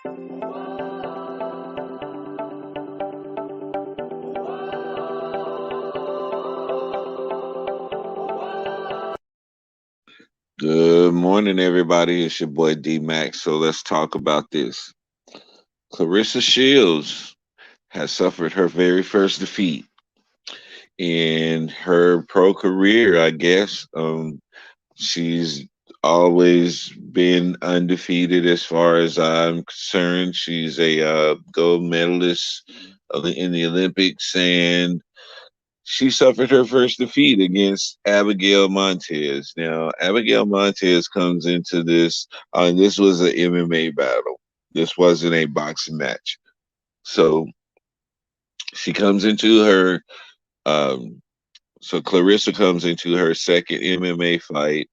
Good morning, everybody. It's your boy D Max. So let's talk about this. Claressa Shields has suffered her very first defeat in her pro career, I guess. She's always been undefeated as far as I'm concerned. She's a gold medalist in the Olympics, and she suffered her first defeat against Abigail Montes. Now, Abigail Montes comes into this, this was an MMA battle. This wasn't a boxing match. So she comes into her, um, so Claressa comes into her second MMA fight.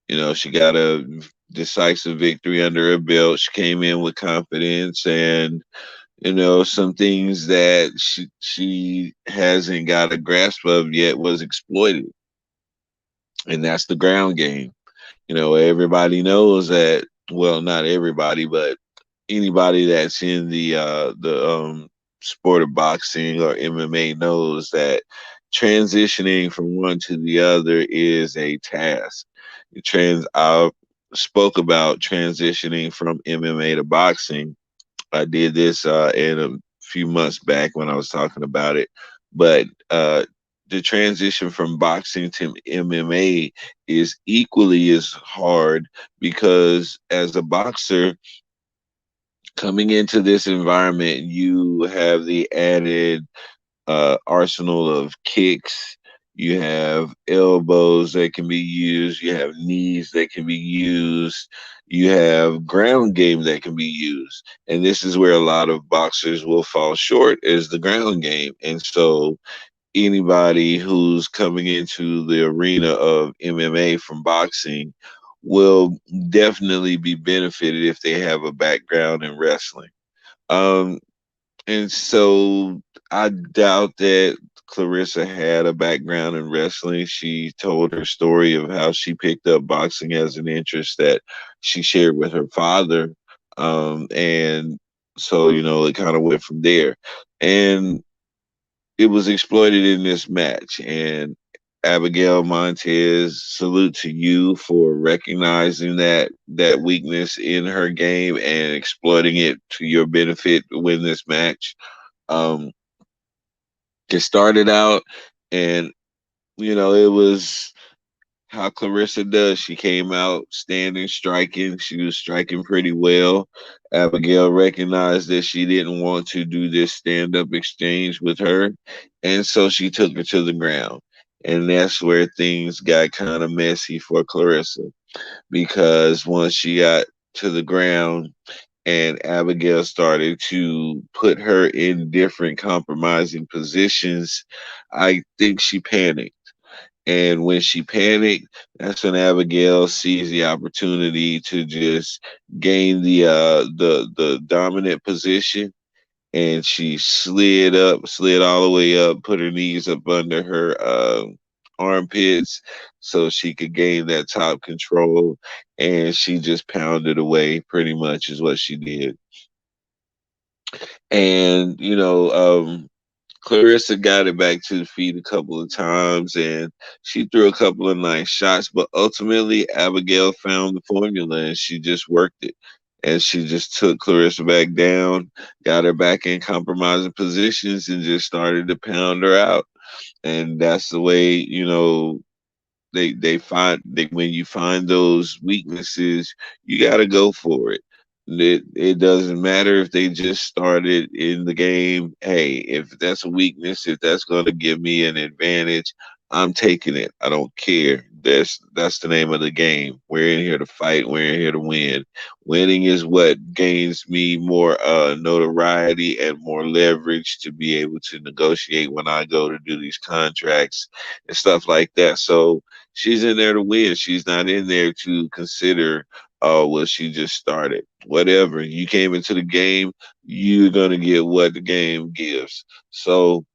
You know, she got a decisive victory under her belt. She came in with confidence and some things that she hasn't got a grasp of yet was exploited, and that's the ground game. Everybody knows that. Well, not everybody, but anybody that's in the sport of boxing or MMA knows that transitioning from one to the other is a task. I spoke about transitioning from MMA to boxing. I did this in a few months back when I was talking about it, but the transition from boxing to MMA is equally as hard because as a boxer coming into this environment, you have the added arsenal of kicks. You have elbows that can be used. You have knees that can be used. You have ground game that can be used. And this is where a lot of boxers will fall short is the ground game. And so anybody who's coming into the arena of MMA from boxing will definitely be benefited if they have a background in wrestling. Um, and so I doubt that Claressa had a background in wrestling. She told her story of how she picked up boxing as an interest that she shared with her father. And so, it kind of went from there. And it was exploited in this match. And Abigail Montes, salute to you for recognizing that weakness in her game and exploiting it to your benefit to win this match. Um, it started out, and it was how Claressa does. She came out standing, striking. She was striking pretty well. Abigail recognized that she didn't want to do this stand up exchange with her. And so she took her to the ground. And that's where things got kind of messy for Claressa because once she got to the ground and Abigail started to put her in different compromising positions, I think she panicked. And when she panicked, that's when Abigail sees the opportunity to just gain the dominant position, and she slid all the way up, put her knees up under her armpits so she could gain that top control, and she just pounded away. Pretty much is what she did. And Claressa got it back to the feet a couple of times and she threw a couple of nice shots, but ultimately Abigail found the formula and she just worked it. And she just took Claressa back down, got her back in compromising positions, and just started to pound her out. And that's the way, when you find those weaknesses, you got to go for it. It doesn't matter if they just started in the game. Hey, if that's a weakness, if that's going to give me an advantage, I'm taking it. I don't care. That's the name of the game. We're in here to fight. We're in here to win. Winning is what gains me more notoriety and more leverage to be able to negotiate when I go to do these contracts and stuff like that. So she's in there to win. She's not in there to consider, oh, well, she just started. Whatever. You came into the game, you're going to get what the game gives. So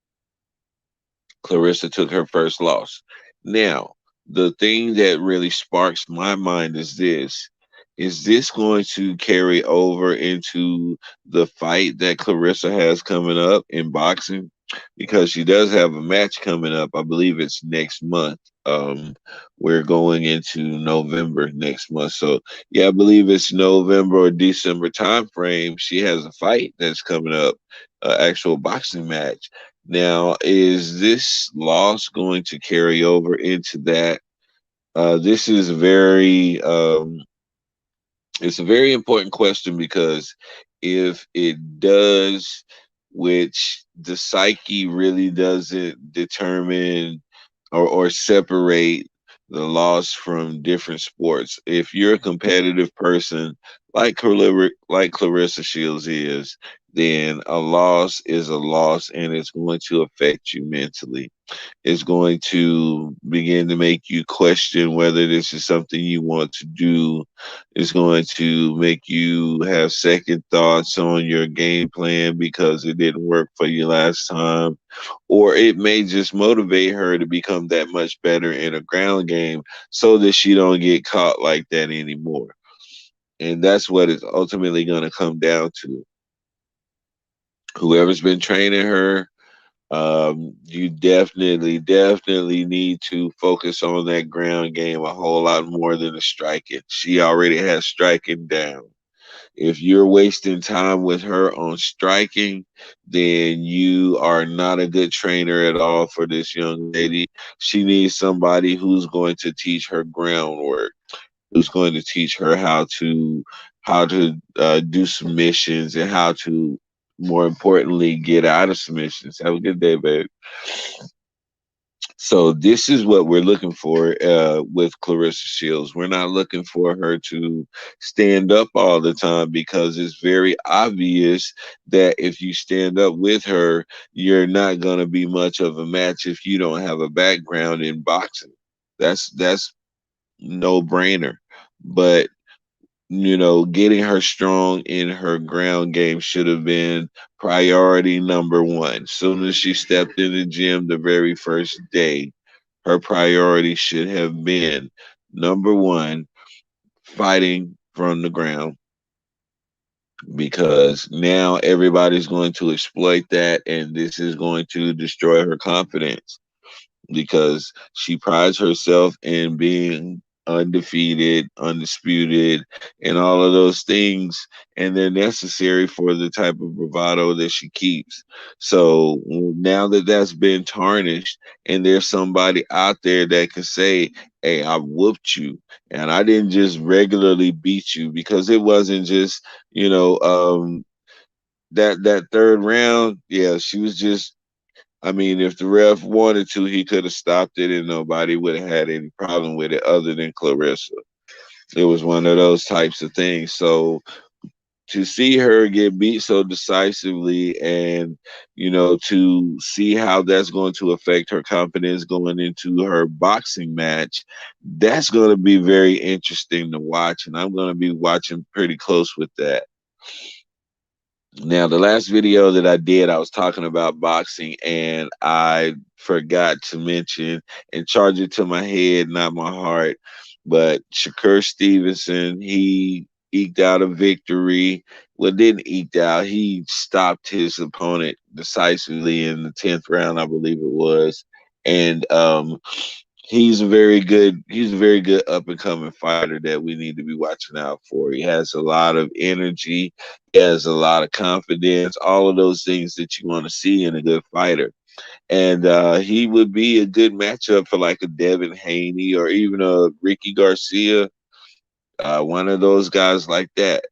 Claressa took her first loss. Now, the thing that really sparks my mind is this. Is this going to carry over into the fight that Clarissa has coming up in boxing? Because she does have a match coming up. I believe it's next month. We're going into November next month. So yeah, I believe it's November or December time frame. She has a fight that's coming up, actual boxing match. Now, is this loss going to carry over into that? This is very it's a very important question because if it does, which the psyche really doesn't determine or separate the loss from different sports. If you're a competitive person like Clarissa Shields is, then a loss is a loss and it's going to affect you mentally. Is going to begin to make you question whether this is something you want to do. It's going to make you have second thoughts on your game plan because it didn't work for you last time. Or it may just motivate her to become that much better in a ground game so that she don't get caught like that anymore. And that's what it's ultimately going to come down to. Whoever's been training her, you definitely need to focus on that ground game a whole lot more than the striking. She already has striking down. If you're wasting time with her on striking, then you are not a good trainer at all for this young lady. She needs somebody who's going to teach her groundwork, who's going to teach her how to do submissions and how to, more importantly, get out of submissions. Have a good day, babe. So this is what we're looking for with Clarissa Shields. We're not looking for her to stand up all the time because it's very obvious that if you stand up with her, you're not going to be much of a match if you don't have a background in boxing. That's no brainer. But getting her strong in her ground game should have been priority number one. Soon as she stepped in the gym the very first day, her priority should have been number one, fighting from the ground, because now everybody's going to exploit that and this is going to destroy her confidence because she prides herself in being undefeated, undisputed, and all of those things. And they're necessary for the type of bravado that she keeps. So now that that's been tarnished, and there's somebody out there that can say, hey, I whooped you. And I didn't just regularly beat you, because it wasn't just, you know, that third round. Yeah, she was just, I mean, if the ref wanted to, he could have stopped it and nobody would have had any problem with it other than Clarissa. It was one of those types of things. So to see her get beat so decisively and, to see how that's going to affect her confidence going into her boxing match, that's going to be very interesting to watch. And I'm going to be watching pretty close with that. Now, the last video that I did, I was talking about boxing and I forgot to mention and charge it to my head, not my heart. But Shakur Stevenson, he eked out a victory. Well, didn't eked out. He stopped his opponent decisively in the 10th round, I believe it was. And he's a very good up and coming fighter that we need to be watching out for. He has a lot of energy, he has a lot of confidence, all of those things that you want to see in a good fighter. And he would be a good matchup for like a Devin Haney or even a Ricky Garcia, one of those guys like that.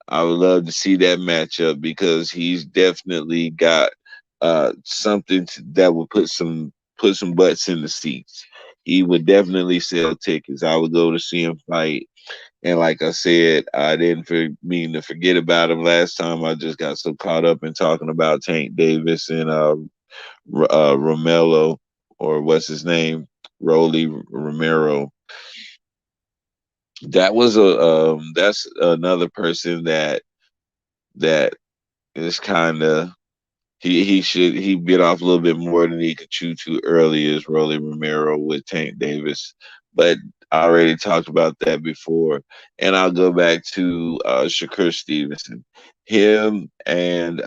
I would love to see that matchup because he's definitely got something that would put some butts in the seats. He would definitely sell tickets. I would go to see him fight. And like I said, I didn't mean to forget about him last time. I just got so caught up in talking about Tank Davis and Romelo, or what's his name, Rolly Romero. That's another person that is kind of, he bit off a little bit more than he could chew too early, is Rolly Romero with Tank Davis. but I already talked about that before. And I'll go back to Shakur Stevenson. Him and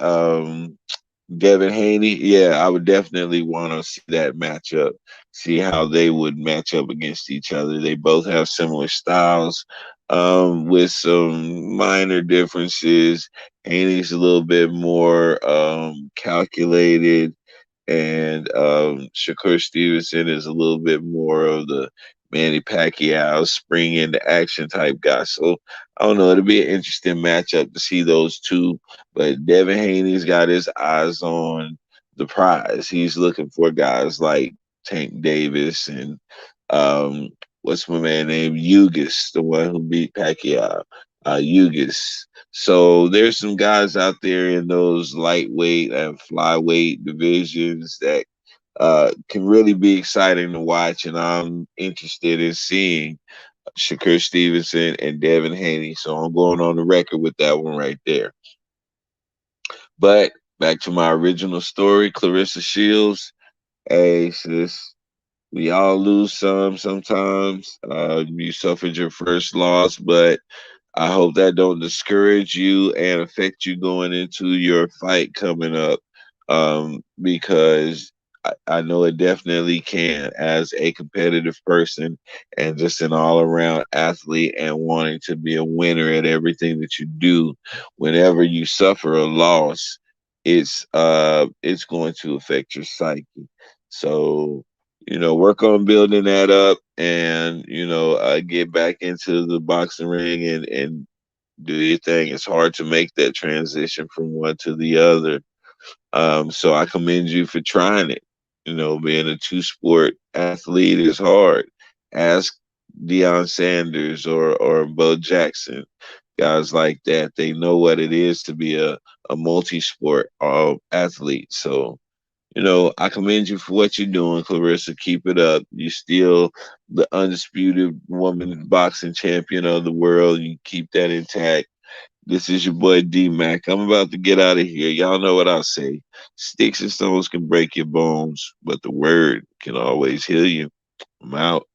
Devin Haney, yeah, I would definitely want to see that matchup, see how they would match up against each other. They both have similar styles, with some minor differences. Haney's a little bit more calculated, and Shakur Stevenson is a little bit more of the Manny Pacquiao spring into action type guy. So I don't know. It'll be an interesting matchup to see those two. But Devin Haney's got his eyes on the prize. He's looking for guys like Tank Davis and um, what's my man named Yugas, the one who beat Pacquiao. Yugas. So there's some guys out there in those lightweight and flyweight divisions that can really be exciting to watch, and I'm interested in seeing Shakur Stevenson and Devin Haney. So I'm going on the record with that one right there. But back to my original story, Claressa Shields. Hey, sis, we all lose sometimes. You suffered your first loss, but I hope that don't discourage you and affect you going into your fight coming up, because I know it definitely can as a competitive person and just an all around athlete and wanting to be a winner at everything that you do. Whenever you suffer a loss, it's going to affect your psyche. So work on building that up, and get back into the boxing ring and do your thing. It's hard to make that transition from one to the other. So I commend you for trying it. Being a two sport athlete is hard. Ask Deion Sanders or Bo Jackson, guys like that. They know what it is to be a multi sport athlete. So I commend you for what you're doing, Claressa. Keep it up. You're still the undisputed woman boxing champion of the world. You keep that intact. This is your boy D Mac. I'm about to get out of here. Y'all know what I say. Sticks and stones can break your bones, but the word can always heal you. I'm out.